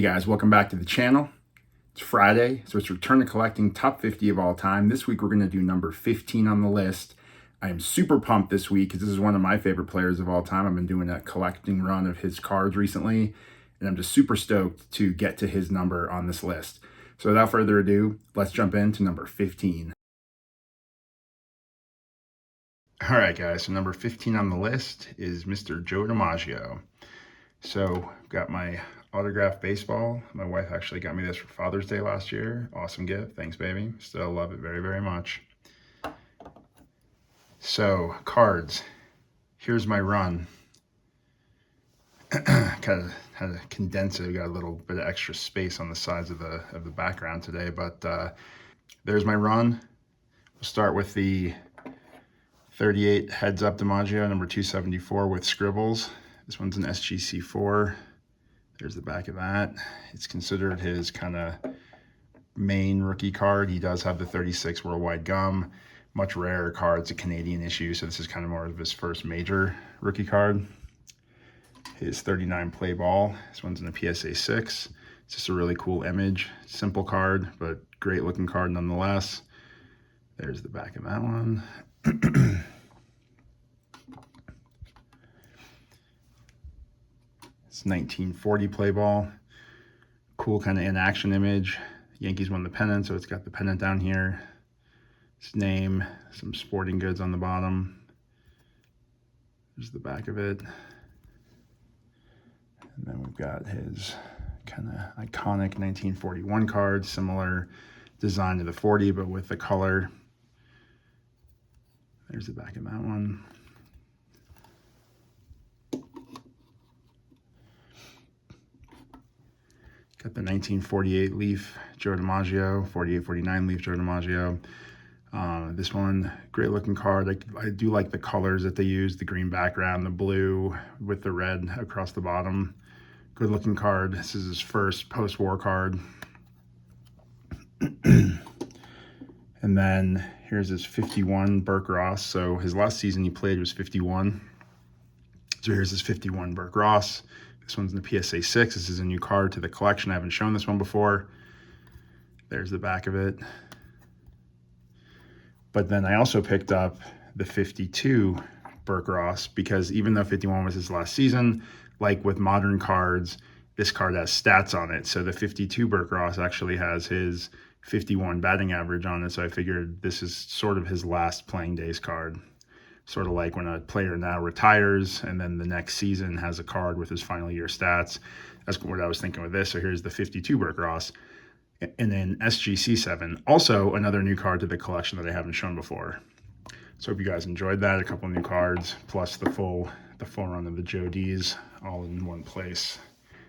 Hey guys, welcome back to the channel. It's Friday, so it's Return to Collecting Top 50 of all time. This week we're going to do number 15 on the list. I am super pumped this week because this is one of my favorite players of all time. I've been doing a collecting run of his cards recently, and I'm just super stoked to get to his number on this list. So without further ado, let's jump into number 15. All right, guys, so number 15 on the list is Mr. Joe DiMaggio. So I've got my autographed baseball. My wife actually got me this for Father's Day last year. Awesome gift. Thanks, baby. Still love it very, very much. So, cards. Here's my run. Kind of had to condense it. We got a little bit of extra space on the sides of the background today, but there's my run. We'll start with the 38 Heads Up DiMaggio, number 274 with scribbles. This one's an SGC4. There's the back of that. It's considered his kind of main rookie card. He does have the 36 Worldwide Gum. Much rarer card. It's a Canadian issue, so this is kind of more of his first major rookie card. His 39 Play Ball. This one's in a PSA 6. It's just a really cool image. Simple card, but great looking card nonetheless. There's the back of that one. It's 1940 Play Ball. Cool kind of in-action image. Yankees won the pennant, so it's got the pennant down here. His name, some sporting goods on the bottom. There's the back of it. And then we've got his kind of iconic 1941 card, similar design to the 40, but with the color. There's the back of that one. Got the 1948 Leaf Joe DiMaggio, 48-49 Leaf Joe DiMaggio. This one, great looking card. I do like the colors that they use, the green background, the blue with the red across the bottom. Good looking card. This is his first post-war card. And then here's his 51 Burke Ross. So his last season he played was 51. So here's his 51 Burke Ross. This one's in the PSA 6. This is a new card to the collection. I haven't shown this one before. There's the back of it. But then I also picked up the 52 Burke Ross because even though 51 was his last season, like with modern cards, this card has stats on it. So the 52 Burke Ross actually has his 51 batting average on it. So I figured this is sort of his last playing days card. Sort of like when a player now retires and then the next season has a card with his final year stats. That's what I was thinking with this. So here's the 52 Burke Ross. And then SGC7, also another new card to the collection that I haven't shown before. So hope you guys enjoyed that. A couple new cards, plus the full run of the Joe D's all in one place.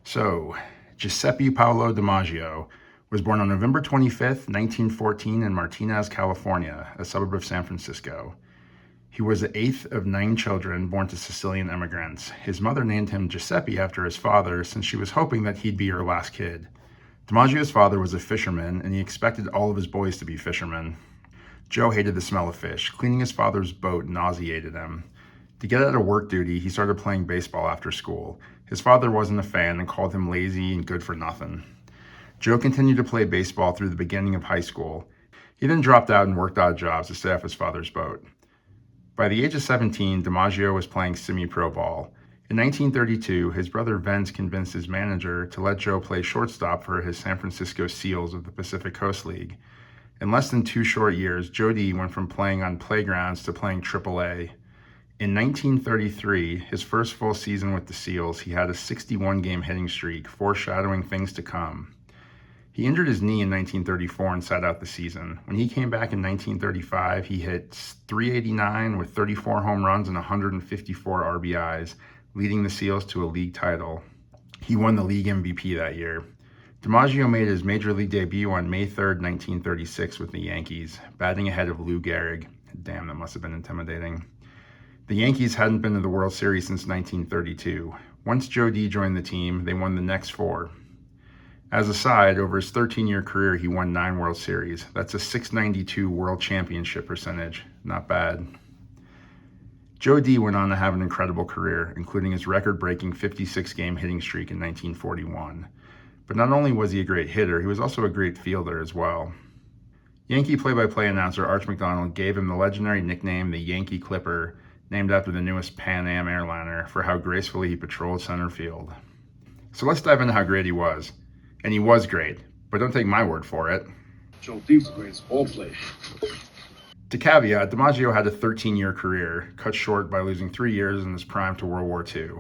So Giuseppe Paolo DiMaggio was born on November 25th, 1914 in Martinez, California, a suburb of San Francisco. He was the 8th of 9 children born to Sicilian immigrants. His mother named him Giuseppe after his father since she was hoping that he'd be her last kid. DiMaggio's father was a fisherman, and he expected all of his boys to be fishermen. Joe hated the smell of fish. Cleaning his father's boat nauseated him. To get out of work duty, he started playing baseball after school. His father wasn't a fan and called him lazy and good for nothing. Joe continued to play baseball through the beginning of high school. He then dropped out and worked odd jobs to stay off his father's boat. By the age of 17, DiMaggio was playing semi-pro ball. In 1932, his brother Vince convinced his manager to let Joe play shortstop for his San Francisco Seals of the Pacific Coast League. In less than 2 short years, Joe D went from playing on playgrounds to playing AAA. In 1933, his first full season with the Seals, he had a 61-game hitting streak, foreshadowing things to come. He injured his knee in 1934 and sat out the season. When he came back in 1935, he hit .389 with 34 home runs and 154 RBIs, leading the Seals to a league title. He won the league MVP that year. DiMaggio made his major league debut on May 3rd, 1936 with the Yankees, batting ahead of Lou Gehrig. Damn, that must have been intimidating. The Yankees hadn't been to the World Series since 1932. Once Joe D joined the team, they won the next 4. As a side, over his 13-year career, he won 9 World Series. That's a .692 World Championship percentage. Not bad. Joe D went on to have an incredible career, including his record-breaking 56-game hitting streak in 1941. But not only was he a great hitter, he was also a great fielder as well. Yankee play-by-play announcer Arch McDonald gave him the legendary nickname the Yankee Clipper, named after the newest Pan Am airliner, for how gracefully he patrolled center field. So let's dive into how great he was. And he was great, but don't take my word for it. Joe D was the greatest ball player. To caveat, DiMaggio had a 13-year career, cut short by losing 3 years in his prime to World War II.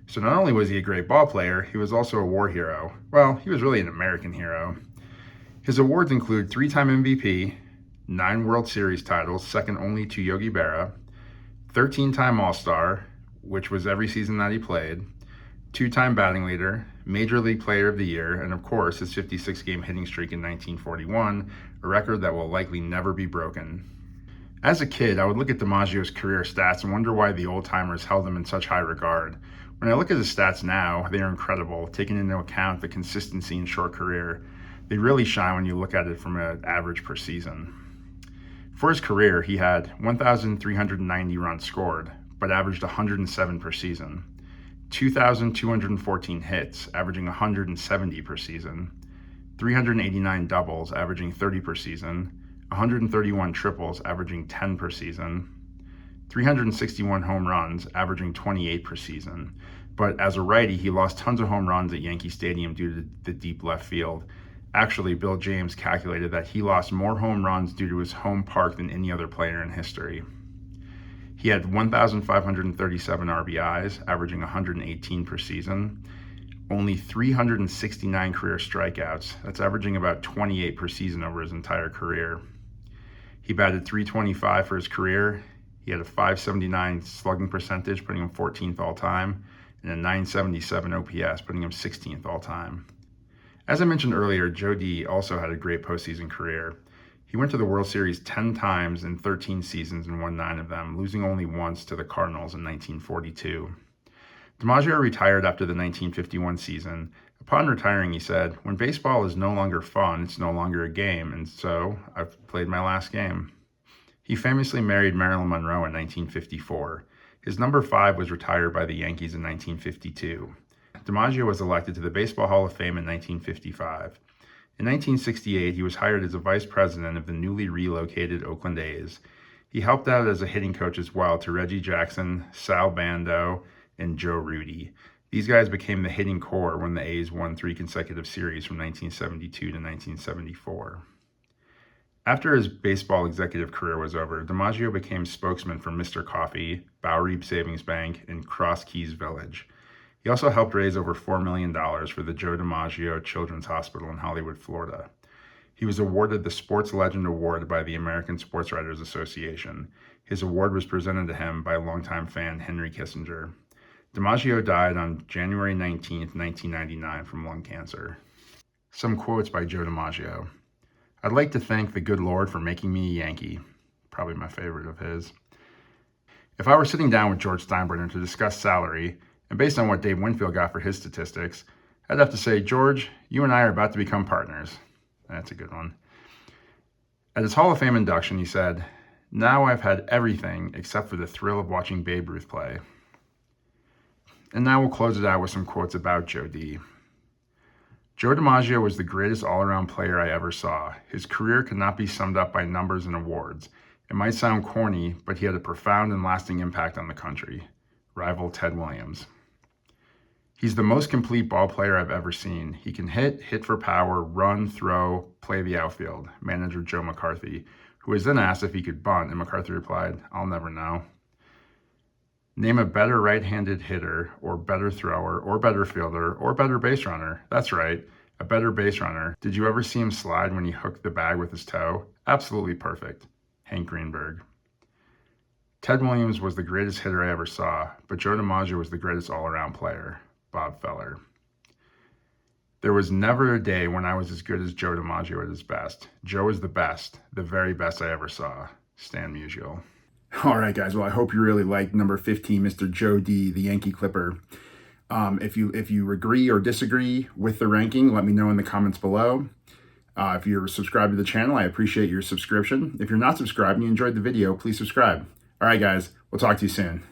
So not only was he a great ball player, he was also a war hero. Well, he was really an American hero. His awards include 3-time MVP, 9 World Series titles, second only to Yogi Berra, 13-time All-Star, which was every season that he played, 2-time batting leader, Major League Player of the Year, and of course his 56-game hitting streak in 1941, a record that will likely never be broken. As a kid, I would look at DiMaggio's career stats and wonder why the old-timers held him in such high regard. When I look at his stats now, they are incredible, taking into account the consistency in short career. They really shine when you look at it from an average per season. For his career, he had 1,390 runs scored, but averaged 107 per season. 2,214 hits, averaging 170 per season. 389 doubles, averaging 30 per season. 131 triples, averaging 10 per season. 361 home runs, averaging 28 per season. But as a righty, he lost tons of home runs at Yankee Stadium due to the deep left field. Actually, Bill James calculated that he lost more home runs due to his home park than any other player in history. He had 1,537 RBIs, averaging 118 per season. Only 369 career strikeouts. That's averaging about 28 per season over his entire career. He batted .325 for his career. He had a .579 slugging percentage, putting him 14th all-time, and a .977 OPS, putting him 16th all-time. As I mentioned earlier, Joe D also had a great postseason career. He went to the World Series 10 times in 13 seasons and won 9 of them, losing only once to the Cardinals in 1942. DiMaggio retired after the 1951 season. Upon retiring, he said, "When baseball is no longer fun, it's no longer a game, and so I've played my last game." He famously married Marilyn Monroe in 1954. His number 5 was retired by the Yankees in 1952. DiMaggio was elected to the Baseball Hall of Fame in 1955. In 1968, he was hired as a vice president of the newly relocated Oakland A's. He helped out as a hitting coach as well to Reggie Jackson, Sal Bando, and Joe Rudi. These guys became the hitting core when the A's won 3 consecutive series from 1972 to 1974. After his baseball executive career was over, DiMaggio became spokesman for Mr. Coffee, Bowery Savings Bank, and Cross Keys Village. He also helped raise over $4 million for the Joe DiMaggio Children's Hospital in Hollywood, Florida. He was awarded the Sports Legend Award by the American Sports Writers Association. His award was presented to him by longtime fan Henry Kissinger. DiMaggio died on January 19, 1999 from lung cancer. Some quotes by Joe DiMaggio. "I'd like to thank the good Lord for making me a Yankee." Probably my favorite of his. "If I were sitting down with George Steinbrenner to discuss salary, and based on what Dave Winfield got for his statistics, I'd have to say, George, you and I are about to become partners." That's a good one. At his Hall of Fame induction, he said, "Now I've had everything except for the thrill of watching Babe Ruth play." And now we'll close it out with some quotes about Joe D. "Joe DiMaggio was the greatest all-around player I ever saw. His career could not be summed up by numbers and awards. It might sound corny, but he had a profound and lasting impact on the country." Rival Ted Williams. "He's the most complete ball player I've ever seen. He can hit for power, run, throw, play the outfield." Manager Joe McCarthy, who was then asked if he could bunt, and McCarthy replied, "I'll never know." "Name a better right-handed hitter, or better thrower, or better fielder, or better base runner." That's right, a better base runner. "Did you ever see him slide when he hooked the bag with his toe? Absolutely perfect." Hank Greenberg. "Ted Williams was the greatest hitter I ever saw, but Joe DiMaggio was the greatest all-around player." Bob Feller. "There was never a day when I was as good as Joe DiMaggio at his best. Joe was the best, the very best I ever saw." Stan Musial. All right, guys. Well, I hope you really liked number 15, Mr. Joe D, the Yankee Clipper. If you agree or disagree with the ranking, let me know in the comments below. If you're subscribed to the channel, I appreciate your subscription. If you're not subscribed and you enjoyed the video, please subscribe. All right, guys. We'll talk to you soon.